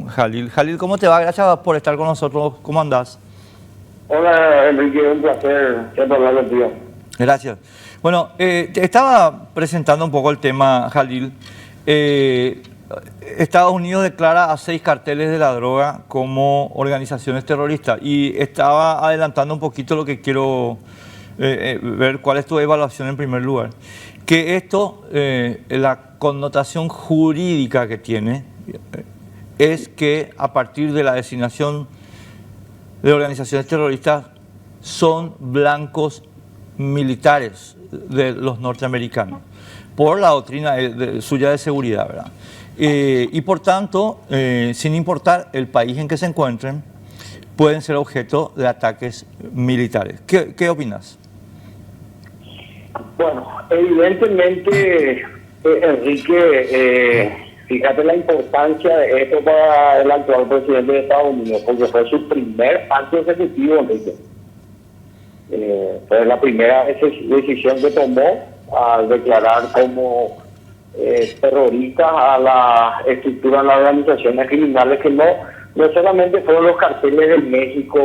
con Jalil. Jalil, ¿cómo te va? Gracias por estar con nosotros. ¿Cómo andás? Hola Enrique, un placer siempre hablar contigo. Gracias. Bueno, te estaba presentando un poco el tema, Jalil. Estados Unidos declara a 6 carteles de la droga como organizaciones terroristas y estaba adelantando un poquito lo que quiero ver cuál es tu evaluación en primer lugar. Que esto, la connotación jurídica que tiene, es que a partir de la designación de organizaciones terroristas son blancos militares de los norteamericanos, por la doctrina suya de seguridad, ¿verdad? Y por tanto, sin importar el país en que se encuentren, pueden ser objeto de ataques militares. ¿Qué opinas? Bueno, evidentemente, Enrique, fíjate la importancia de esto para el actual presidente de Estados Unidos, porque fue su primer acto ejecutivo, Enrique. Fue la primera decisión que tomó al declarar como terroristas a la estructura de las organizaciones criminales que no solamente fueron los carteles de México,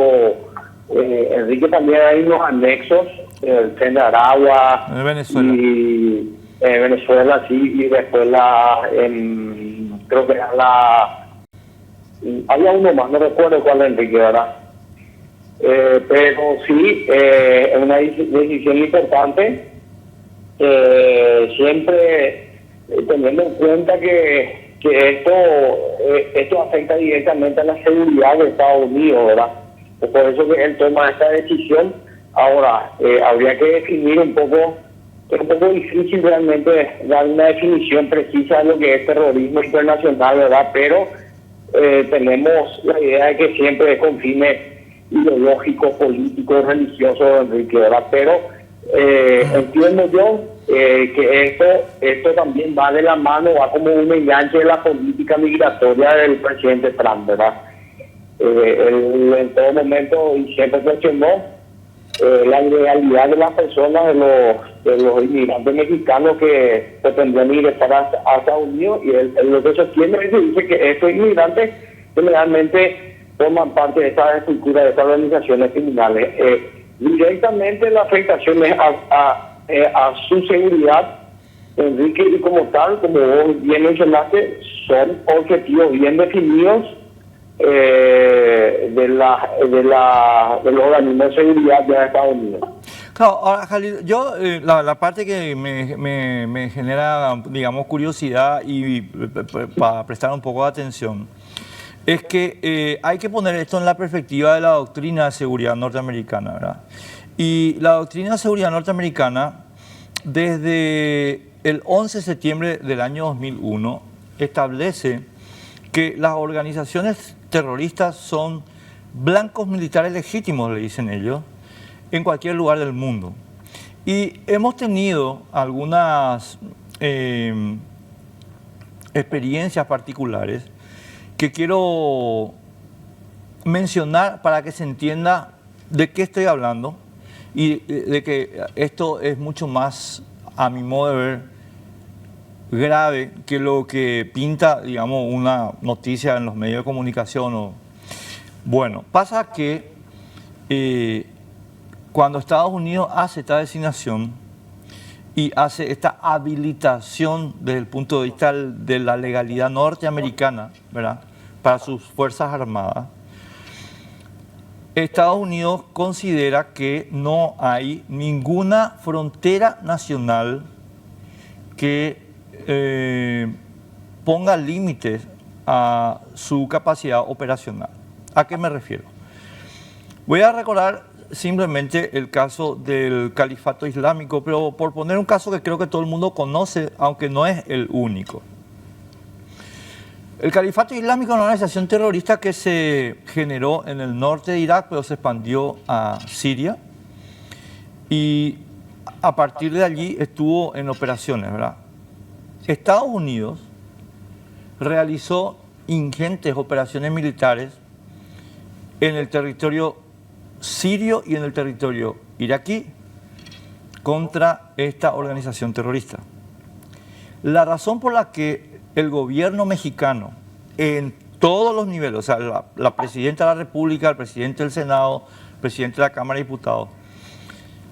Enrique, también hay unos anexos, el Tren de Aragua Venezuela. y Venezuela, sí, y después creo que era había uno más, no recuerdo cuál, Enrique, ¿verdad? Pero sí, es una decisión importante, siempre teniendo en cuenta que esto afecta directamente a la seguridad de Estados Unidos, ¿verdad? Por eso que él toma esta decisión. Ahora, habría que definir un poco, es un poco difícil realmente dar una definición precisa de lo que es terrorismo internacional, ¿verdad? Pero tenemos la idea de que siempre es con fines ideológicos, políticos, religiosos, Enrique, ¿verdad? Pero entiendo yo que esto también va de la mano, va como un enganche de la política migratoria del presidente Trump, ¿verdad? Él en todo momento y siempre cuestionó la ilegalidad de las personas, de los inmigrantes mexicanos que pretendían ingresar a Estados Unidos, y él lo que sostiene es que dice que estos inmigrantes generalmente forman parte de esta estructura, de estas organizaciones criminales. Directamente la afectación es a su seguridad, Enrique, y como tal, como vos bien mencionaste, son objetivos bien definidos de los organismos de seguridad de Estados Unidos. Claro, ahora, Jalil, yo la parte que me genera, digamos, curiosidad y para prestar un poco de atención, es que hay que poner esto en la perspectiva de la doctrina de seguridad norteamericana, ¿verdad? Y la doctrina de seguridad norteamericana, desde el 11 de septiembre del año 2001, establece que las organizaciones terroristas son blancos militares legítimos, le dicen ellos, en cualquier lugar del mundo. Y hemos tenido algunas experiencias particulares que quiero mencionar para que se entienda de qué estoy hablando y de que esto es mucho más, a mi modo de ver, grave que lo que pinta, digamos, una noticia en los medios de comunicación. Bueno, pasa que cuando Estados Unidos hace esta designación y hace esta habilitación desde el punto de vista de la legalidad norteamericana, ¿verdad?, para sus Fuerzas Armadas, Estados Unidos considera que no hay ninguna frontera nacional que ponga límites a su capacidad operacional. ¿A qué me refiero? Voy a recordar simplemente el caso del Califato Islámico, pero por poner un caso que creo que todo el mundo conoce, aunque no es el único. El Califato Islámico es una organización terrorista que se generó en el norte de Irak, pero se expandió a Siria y a partir de allí estuvo en operaciones, ¿verdad? Estados Unidos realizó ingentes operaciones militares en el territorio sirio y en el territorio iraquí contra esta organización terrorista. La razón por la que el gobierno mexicano en todos los niveles, o sea, la presidenta de la República, el presidente del Senado, el presidente de la Cámara de Diputados,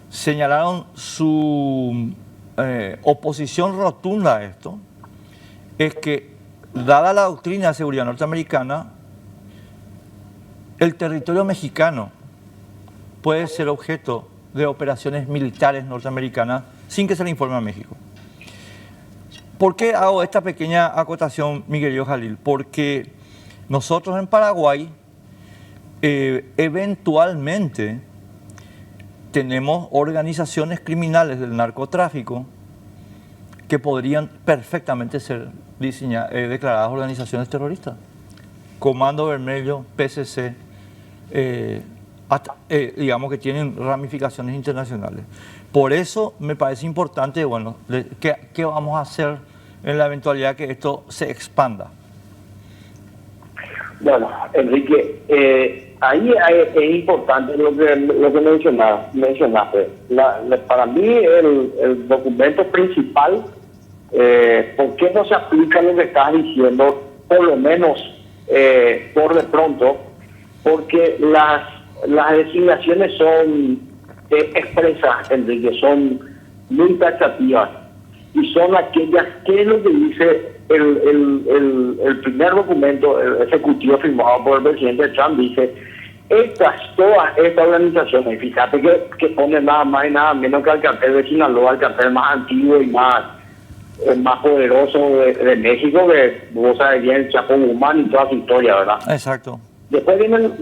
señalaron su oposición rotunda a esto, es que, dada la doctrina de seguridad norteamericana, el territorio mexicano puede ser objeto de operaciones militares norteamericanas sin que se le informe a México. ¿Por qué hago esta pequeña acotación, Miguel Jalil? Porque nosotros en Paraguay eventualmente tenemos organizaciones criminales del narcotráfico que podrían perfectamente ser declaradas organizaciones terroristas. Comando Vermelho, PCC, digamos que tienen ramificaciones internacionales. Por eso me parece importante, bueno, ¿qué vamos a hacer en la eventualidad que esto se expanda? Bueno, Enrique, ahí es importante lo que mencionaste. Para mí el documento principal, ¿por qué no se aplica lo que estás diciendo? Por lo menos por de pronto, porque las designaciones son expresas, Enrique, son muy taxativas y son aquellas que es lo que dice el primer documento ejecutivo firmado por el presidente Trump. Dice todas estas organizaciones, fíjate que pone nada más y nada menos que al cartel de Sinaloa, el cartel más antiguo y más poderoso de México, que vos sabés bien, el Chapo Guzmán y toda su historia, ¿verdad? Exacto. Después vienen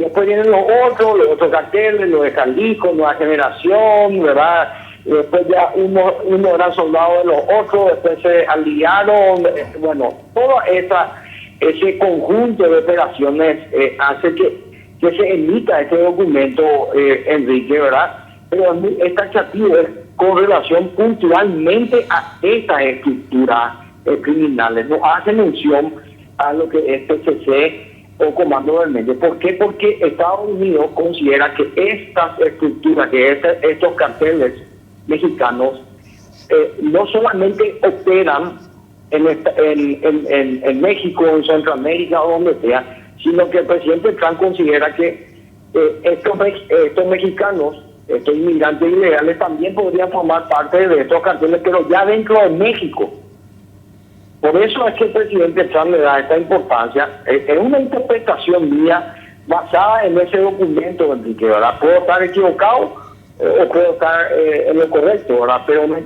los otros carteles, los de Jalisco, Nueva Generación, ¿verdad? Después ya uno eran soldados de los otros, después se aliaron. Bueno, todo ese conjunto de operaciones hace que se emita este documento, Enrique, ¿verdad? Pero es taxativo, es con relación puntualmente a estas estructuras criminales. No hace mención a lo que es PCC o Comando Vermelho. ¿Por qué? Porque Estados Unidos considera que estas estructuras, que estos carteles mexicanos, no solamente operan en México, en Centroamérica o donde sea, sino que el presidente Trump considera que estos mexicanos, estos inmigrantes ilegales, también podrían formar parte de estos carteles, pero ya dentro de México. Por eso es que el presidente Trump le da esta importancia. Es una interpretación mía basada en ese documento, Enrique, ¿verdad? Puedo estar equivocado o puedo estar en lo correcto, ¿verdad? Pero una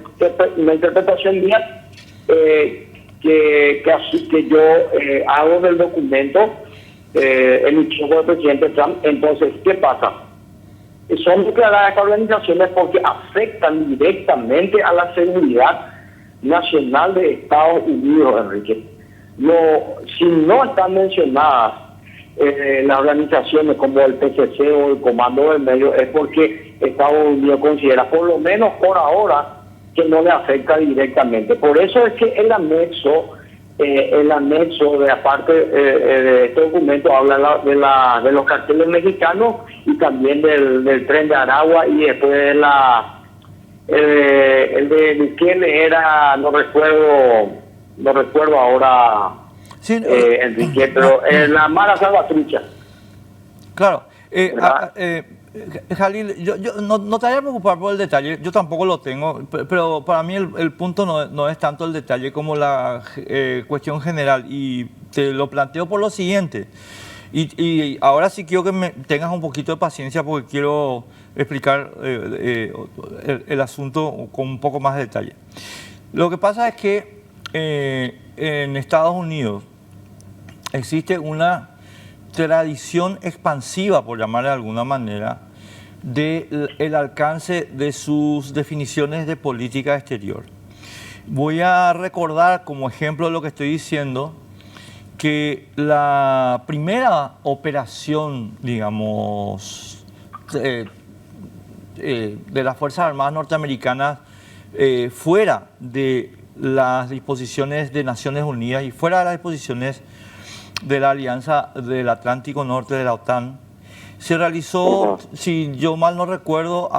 interpretación mía que yo hago del documento emitido por el presidente Trump. Entonces, ¿qué pasa? Son declaradas estas organizaciones porque afectan directamente a la seguridad nacional de Estados Unidos, Enrique. Si no están mencionadas las organizaciones como el PCC o el Comando Vermelho, es porque Estados Unidos considera, por lo menos por ahora, que no le afecta directamente. Por eso es que el anexo de aparte de este documento habla de los carteles mexicanos y también del Tren de Aragua, y después el de Bukele era, no recuerdo ahora, Sí, Enrique, pero la Mara Salvatrucha. Claro. Jalil, yo no te vayas a preocupar por el detalle, yo tampoco lo tengo, pero para mí el punto no es tanto el detalle como la cuestión general, y te lo planteo por lo siguiente. Y ahora sí quiero que tengas un poquito de paciencia porque quiero explicar el asunto con un poco más de detalle. Lo que pasa es que en Estados Unidos existe una tradición expansiva, por llamarle de alguna manera, del alcance de sus definiciones de política exterior. Voy a recordar como ejemplo de lo que estoy diciendo que la primera operación, digamos, de las Fuerzas Armadas norteamericanas fuera de las disposiciones de Naciones Unidas y fuera de las disposiciones de la Alianza del Atlántico Norte de la OTAN, se realizó, si yo mal no recuerdo,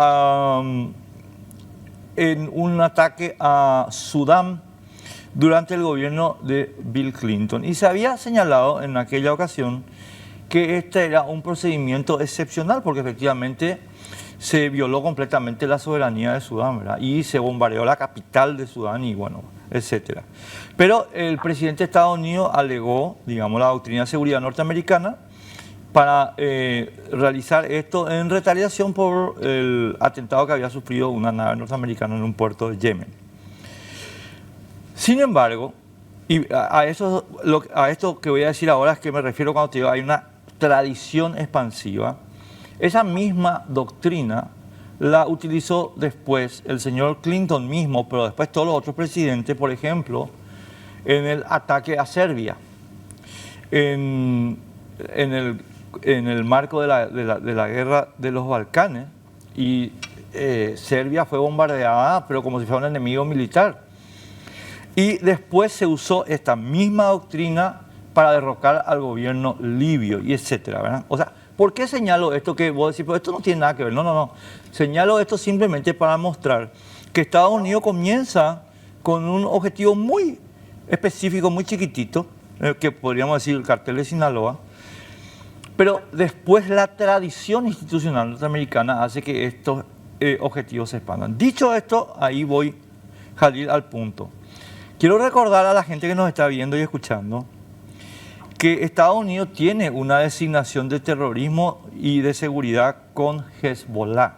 en un ataque a Sudán, durante el gobierno de Bill Clinton. Y se había señalado en aquella ocasión que este era un procedimiento excepcional porque efectivamente se violó completamente la soberanía de Sudán, ¿verdad? Y se bombardeó la capital de Sudán y bueno, etcétera. Pero el presidente de Estados Unidos alegó, digamos, la doctrina de seguridad norteamericana para realizar esto en retaliación por el atentado que había sufrido una nave norteamericana en un puerto de Yemen. Sin embargo, y a esto que voy a decir ahora es que me refiero cuando te digo hay una tradición expansiva. Esa misma doctrina la utilizó después el señor Clinton mismo, pero después todos los otros presidentes, por ejemplo, en el ataque a Serbia, en el marco de la guerra de los Balcanes, y Serbia fue bombardeada, pero como si fuera un enemigo militar. Y después se usó esta misma doctrina para derrocar al gobierno libio, y etcétera, ¿verdad? O sea, ¿por qué señalo esto que vos decís? Pero esto no tiene nada que ver. No. Señalo esto simplemente para mostrar que Estados Unidos comienza con un objetivo muy específico, muy chiquitito, que podríamos decir el cartel de Sinaloa, pero después la tradición institucional norteamericana hace que estos objetivos se expandan. Dicho esto, ahí voy, Jalil, al punto. Quiero recordar a la gente que nos está viendo y escuchando que Estados Unidos tiene una designación de terrorismo y de seguridad con Hezbollah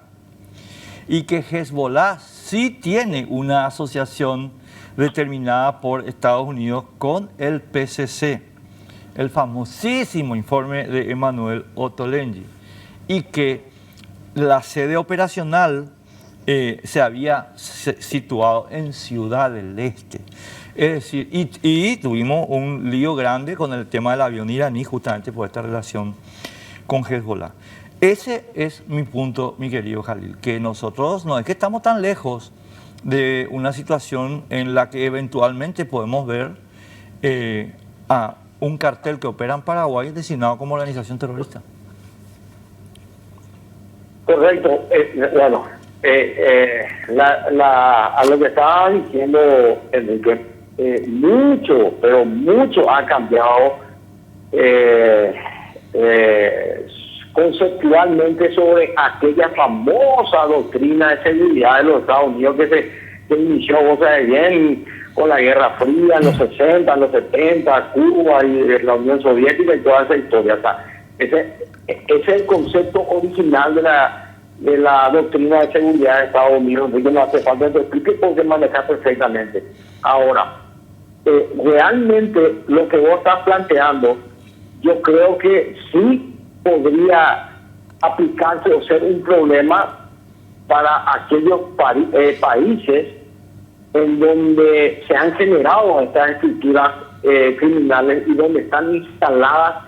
y que Hezbollah sí tiene una asociación determinada por Estados Unidos con el PCC, el famosísimo informe de Emmanuel Ottolenghi, y que la sede operacional se había situado en Ciudad del Este. Es decir, y tuvimos un lío grande con el tema del avión iraní justamente por esta relación con Hezbollah. Ese es mi punto, mi querido Jalil, que nosotros no es que estamos tan lejos de una situación en la que eventualmente podemos ver a un cartel que opera en Paraguay designado como organización terrorista. Correcto. Bueno, a lo que estaba diciendo Enrique, mucho, pero mucho ha cambiado conceptualmente sobre aquella famosa doctrina de seguridad de los Estados Unidos que inició, vos sabés bien, con la Guerra Fría en los 60, en los 70, Cuba y la Unión Soviética y toda esa historia. O sea, ese es el concepto original de la doctrina de seguridad de Estados Unidos, que no hace falta que te explique porque manejar perfectamente. Ahora, realmente lo que vos estás planteando, yo creo que sí podría aplicarse o ser un problema para aquellos países en donde se han generado estas estructuras criminales y donde están instaladas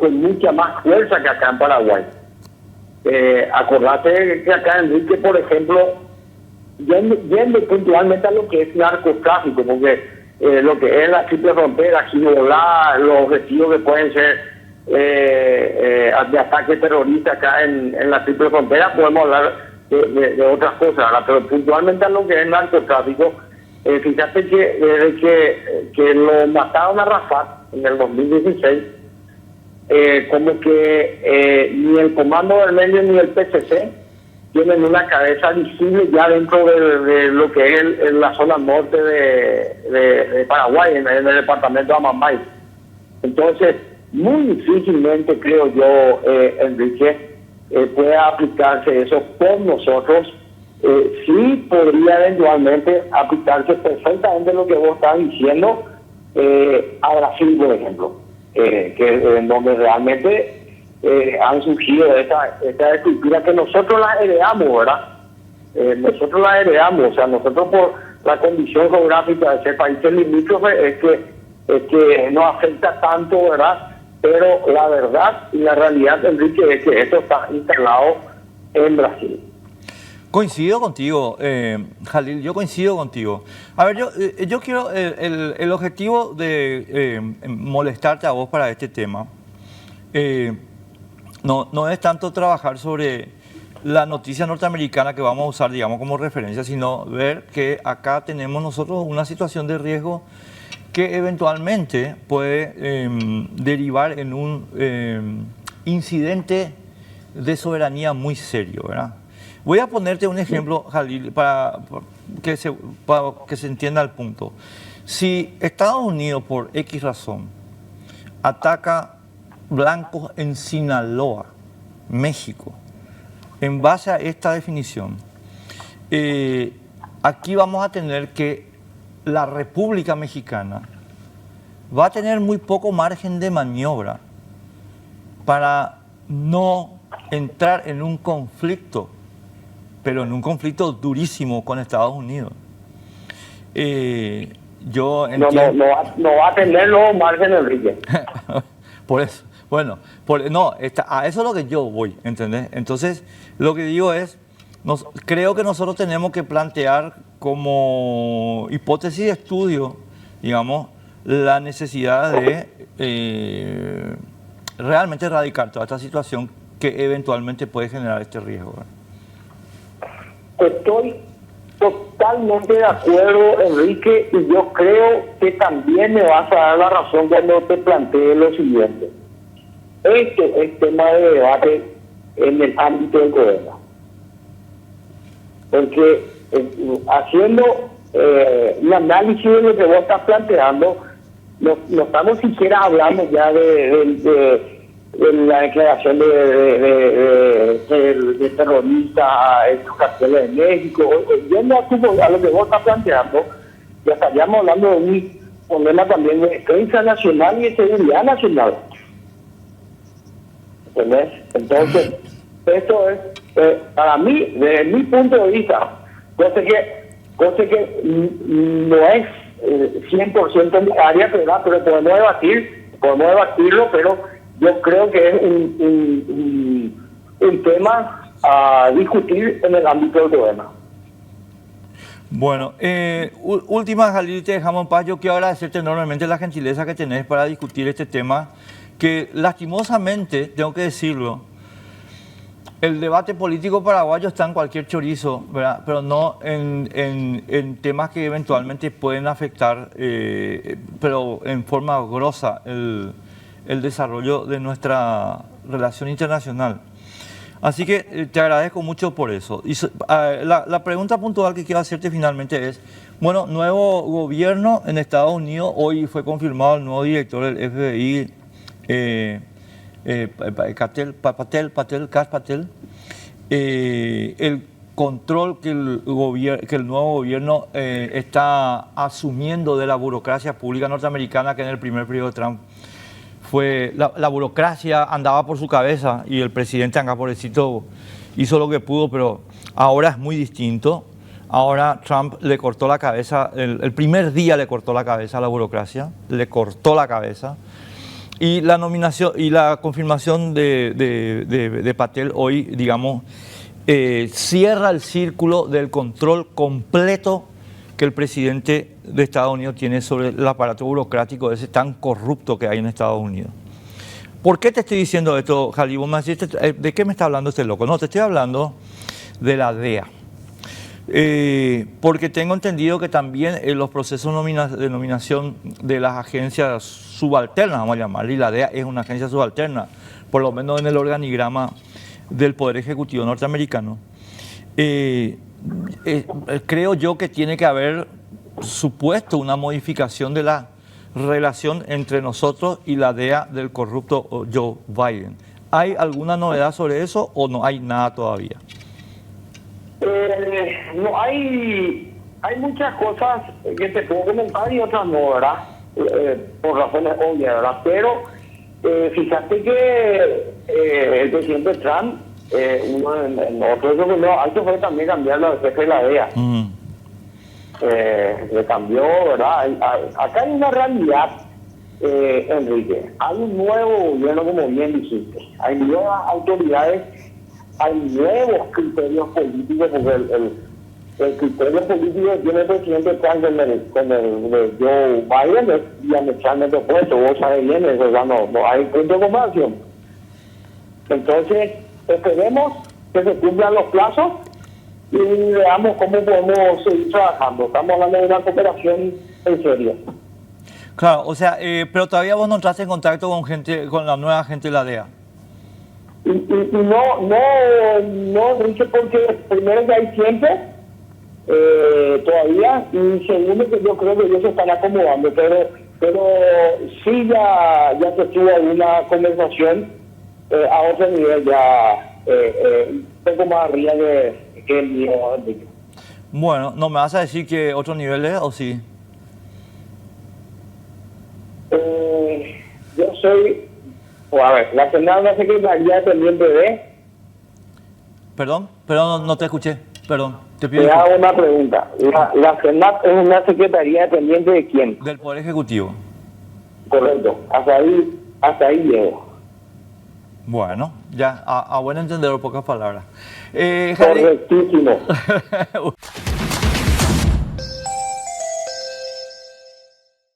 con mucha más fuerza que acá en Paraguay. Acordate que acá, Enrique, por ejemplo, yendo puntualmente a lo que es narcotráfico, porque lo que es la triple frontera, Hezbollah, los objetivos que pueden ser de ataques terroristas acá en la triple frontera, podemos hablar de otras cosas, ¿verdad? Pero puntualmente a lo que es narcotráfico, fíjate que desde que lo mataron a Rafat en el 2016, como que ni el Comando Vermelho ni el PCC tienen una cabeza visible ya dentro de lo que es la zona norte de Paraguay, en el departamento de Amambay. Entonces, muy difícilmente, creo yo, Enrique, pueda aplicarse eso por nosotros. Sí podría eventualmente aplicarse perfectamente lo que vos estás diciendo a Brasil, por ejemplo, que en donde realmente han surgido esta estructura que nosotros la heredamos, ¿verdad? Nosotros la heredamos, o sea, nosotros por la condición geográfica de ser países limítrofes es que nos afecta tanto, ¿verdad? Pero la verdad y la realidad, Enrique, es que esto está instalado en Brasil. Coincido contigo, Jalil, yo coincido contigo. A ver, yo quiero el objetivo de molestarte a vos para este tema. No es tanto trabajar sobre la noticia norteamericana que vamos a usar, digamos, como referencia, sino ver que acá tenemos nosotros una situación de riesgo que eventualmente puede derivar en un incidente de soberanía muy serio, ¿verdad? Voy a ponerte un ejemplo, Jalil, para que se entienda el punto. Si Estados Unidos, por X razón, ataca blancos en Sinaloa, México, en base a esta definición, aquí vamos a tener que la República Mexicana va a tener muy poco margen de maniobra para no entrar en un conflicto, pero en un conflicto durísimo con Estados Unidos. Yo entiendo... No va a tener los margen, Enrique. Por eso, bueno, a eso es lo que yo voy, ¿entendés? Entonces, lo que digo es, creo que nosotros tenemos que plantear como hipótesis de estudio, digamos, la necesidad de realmente erradicar toda esta situación que eventualmente puede generar este riesgo, ¿verdad? Estoy totalmente de acuerdo, Enrique, y yo creo que también me vas a dar la razón cuando te plantee lo siguiente. Esto es tema de debate en el ámbito del gobierno. Porque haciendo un análisis de lo que vos estás planteando, no estamos siquiera hablando ya de la declaración de terrorista en los carteles de México. Yendo a lo que vos estás planteando, ya estaríamos hablando de un problema también de defensa nacional y de seguridad nacional. ¿Entendés? Entonces, esto es, para mí, desde mi punto de vista, cosa que no es 100% mi área, pero podemos debatirlo, pero yo creo que es un tema a discutir en el ámbito del gobierno. Bueno, última, Jalil, te dejamos en paz. Yo quiero agradecerte enormemente la gentileza que tenés para discutir este tema, que lastimosamente, tengo que decirlo, el debate político paraguayo está en cualquier chorizo, ¿verdad? Pero no en temas que eventualmente pueden afectar, pero en forma grosa, el desarrollo de nuestra relación internacional. Así que te agradezco mucho por eso. Y la pregunta puntual que quiero hacerte finalmente es, bueno, nuevo gobierno en Estados Unidos, hoy fue confirmado el nuevo director del FBI, Kash Patel, el control que el nuevo gobierno está asumiendo de la burocracia pública norteamericana, que en el primer periodo de Trump fue la burocracia andaba por su cabeza y el presidente Anga pobrecito hizo lo que pudo, pero ahora es muy distinto. Ahora Trump le cortó la cabeza, el primer día le cortó la cabeza a la burocracia, le cortó la cabeza. Y la nominación y la confirmación de Patel hoy, digamos, cierra el círculo del control completo que el presidente de Estados Unidos tiene sobre el aparato burocrático ese tan corrupto que hay en Estados Unidos. ¿Por qué te estoy diciendo esto, Jalil? ¿De qué me está hablando este loco? No, te estoy hablando de la DEA. Porque tengo entendido que también en los procesos de nominación de las agencias subalternas, vamos a llamarle, y la DEA es una agencia subalterna, por lo menos en el organigrama del Poder Ejecutivo norteamericano, creo yo que tiene que haber supuesto una modificación de la relación entre nosotros y la DEA del corrupto Joe Biden. ¿Hay alguna novedad sobre eso o no hay nada todavía? No, hay muchas cosas que te puedo comentar y otras no, ¿verdad? Por razones obvias, ¿verdad? Pero fíjate que el presidente Trump, otro de los primeros actos fue también cambiar la jefe de la DEA. Le cambió, ¿verdad? Acá hay una realidad, Enrique. Hay un nuevo gobierno, como bien dijiste. Hay nuevas autoridades, hay nuevos criterios políticos, porque el criterio político que tiene el presidente Trump con el de Joe Biden es diametralmente opuesto. Vos sabés bien eso, o sea, no hay punto de comparación. Entonces, esperemos que se cumplan los plazos y veamos cómo podemos seguir trabajando. Estamos hablando de una cooperación en serio. Claro, o sea, pero todavía vos no entraste en contacto con gente, con la nueva gente de la DEA. Y no, Enrique, porque primero que hay tiempo todavía, y segundo que yo creo que ellos se están acomodando, pero sí ya se tuvo una conversación a otro nivel, ya un poco más arriba que el mío, Enrique. Bueno, ¿no me vas a decir que otro nivel es o sí? Yo soy, a ver, la Senada es una secretaría dependiente de... Perdón, no te escuché, perdón, te pido Te disculpas. hago una pregunta. La Senat es una secretaría dependiente de quién. Del Poder Ejecutivo. Correcto. Hasta ahí llego. Bueno, ya, a buen entendedor, pocas palabras. Harry, Correctísimo.